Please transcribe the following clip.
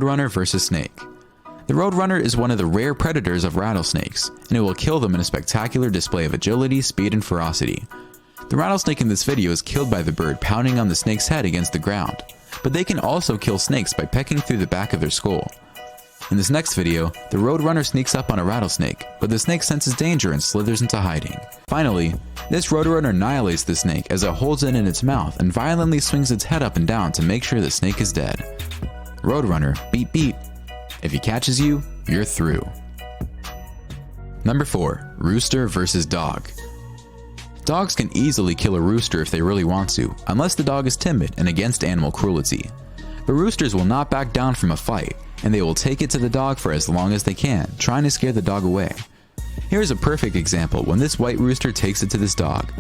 Roadrunner vs Snake. The Roadrunner is one of the rare predators of rattlesnakes, and it will kill them in a spectacular display of agility, speed, and ferocity. The rattlesnake in this video is killed by the bird pounding on the snake's head against the ground, but they can also kill snakes by pecking through the back of their skull. In this next video, the Roadrunner sneaks up on a rattlesnake, but the snake senses danger and slithers into hiding. Finally, this Roadrunner annihilates the snake as it holds it in its mouth and violently swings its head up and down to make sure the snake is dead. Roadrunner, beep beep. If he catches you, you're through. Number 4. Rooster vs Dog. Dogs can easily kill a rooster if they really want to, unless the dog is timid and against animal cruelty. But roosters will not back down from a fight, and they will take it to the dog for as long as they can, trying to scare the dog away. Here is a perfect example when this white rooster takes it to this dog.